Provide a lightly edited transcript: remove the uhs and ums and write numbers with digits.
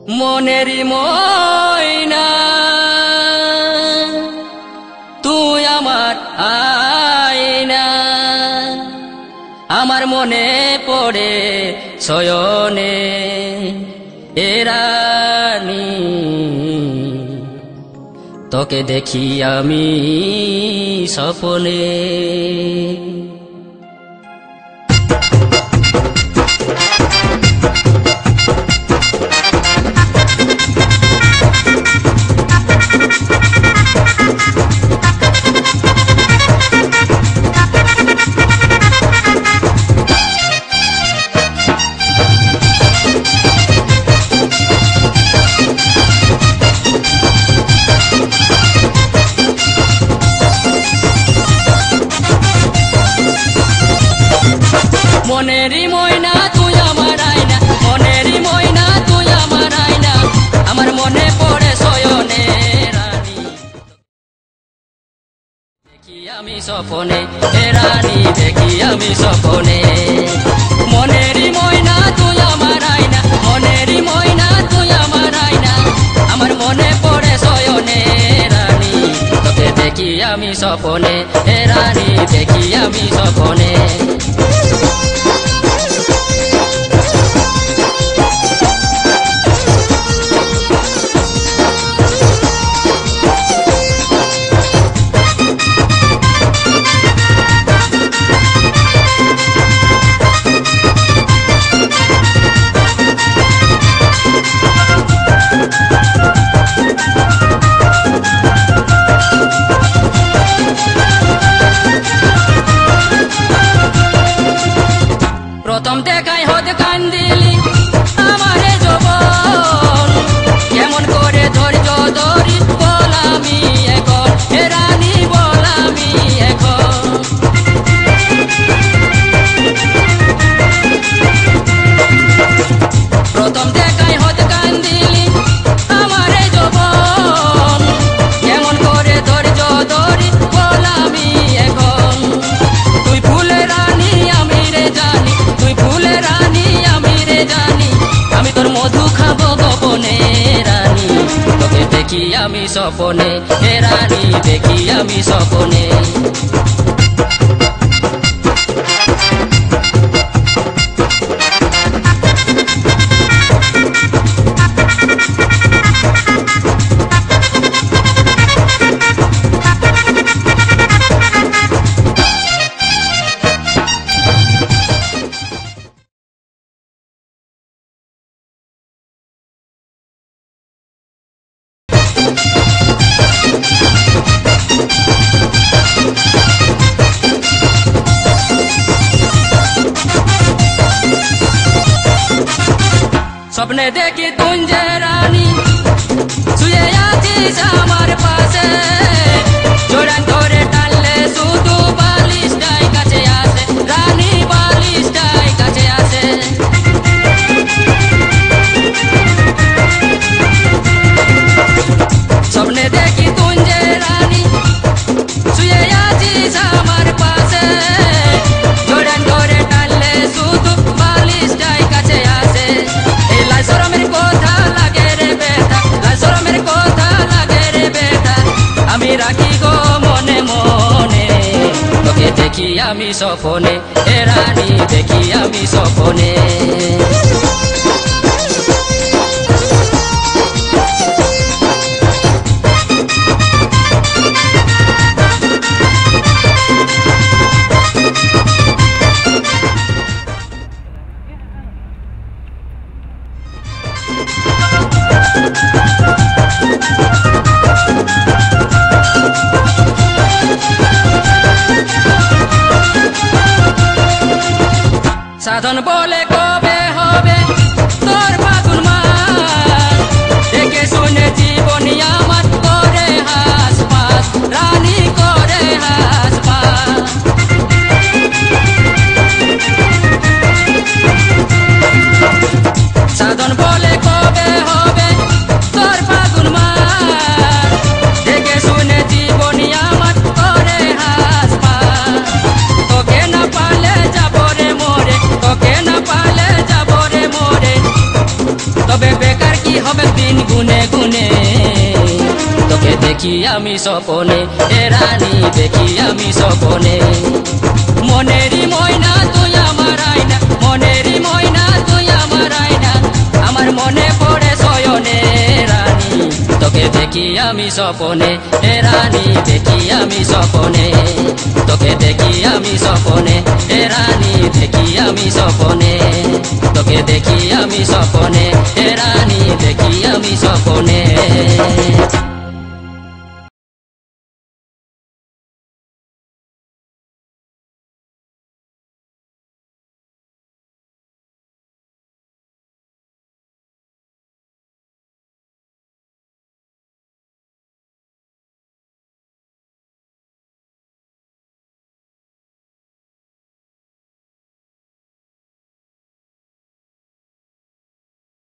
মনেরই ময়না তুই আমার আয়না, আমার মনে পড়ে শয়নে এ রানী, তোকে দেখি আমি স্বপ্নে। মনেরই ময়না তুই আমার আয়না, মনেরই ময়না তুই আমার আয়না, আমার মনে পড়ে শয়নে রানী, দেখি আমি স্বপ্নে এ রানী, দেখি আমি স্বপ্নে। মনেরই ময়না তুই আমার আয়না, মনেরই ময়না তুই আমার আয়না, আমার মনে পড়ে শয়নে রানী, তোকে দেখি আমি স্বপ্নে এ রানী, দেখি আমি স্বপ্নে। প্রথম দেখায় হদ কান্দিলি আমারে যৌবন, কেমন করে ধৈর্য ধরি বলামি এখন হে রানী, বলামি এখন। প্রথম দেখায় হদ কান্দিলি আমারে যৌবন, কেমন করে ধৈর্য ধরি বলামি এখন। তুই ফুলে রানী আমি রে জানি, তুই ফুলে রানী আমি রে জানি, আমি তোর মধু খাবো গোপনে রানী, তোকে দেখি আমি স্বপ্নে হে রানী, দেখি আমি স্বপ্নে। স্বপ্নে দেখি তুই যে রানী শুয়ে আছিস আমার পাশে, জোড়ান ধরে টানলে শুধু বালিশটাই কাছে আসে রানী, বালিশটাই কাছে আসে। স্বপ্নে দেখি তুই যে রানী শুয়ে আছিস আমার পাশে, জোড়ান ধরে টানলে শুধু বালিশটাই কাছে আসে। এই লাই শরমের কথা লাগে রে বেটা, লাই শরমের কথা লাগে রে বেটা, আমি রাখি গো মনে মনে, তোকে দেখি আমি স্বপ্নে এ রানী, দেখি আমি স্বপ্নে। সাধন বলে কবে হবে তোর ফাগুন মাস, দেখে শুনে জীবনী আমার করে হাস পাস রানী, করে হাস পাস। সাধন বলে কবে হবে তোর ফাগুন মাস, দেখে শুনে জীবনী আমার করে হাস পাস। তোকে না পালে যাবো রে মোরে, তোকে না পালে যাবো রে মোরে, তবে বেকার কি হবে দিন গুনে গুনে তোকে দেখি আমি স্বপনে এ রানী দেখি আমি স্বপনে মনেরই ময়না তুই আমার আয়না মনেরই ময়না তুই আমার আয়না আমার মনে পড়ে শয়নে রানী তোকে দেখি আমি স্বপনে এ রানী দেখি আমি স্বপনে তোকে দেখি আমি স্বপনে এ রানী দেখি আমি স্বপনে তোকে দেখি আমি স্বপনে এ রানী দেখি আমি স্বপনে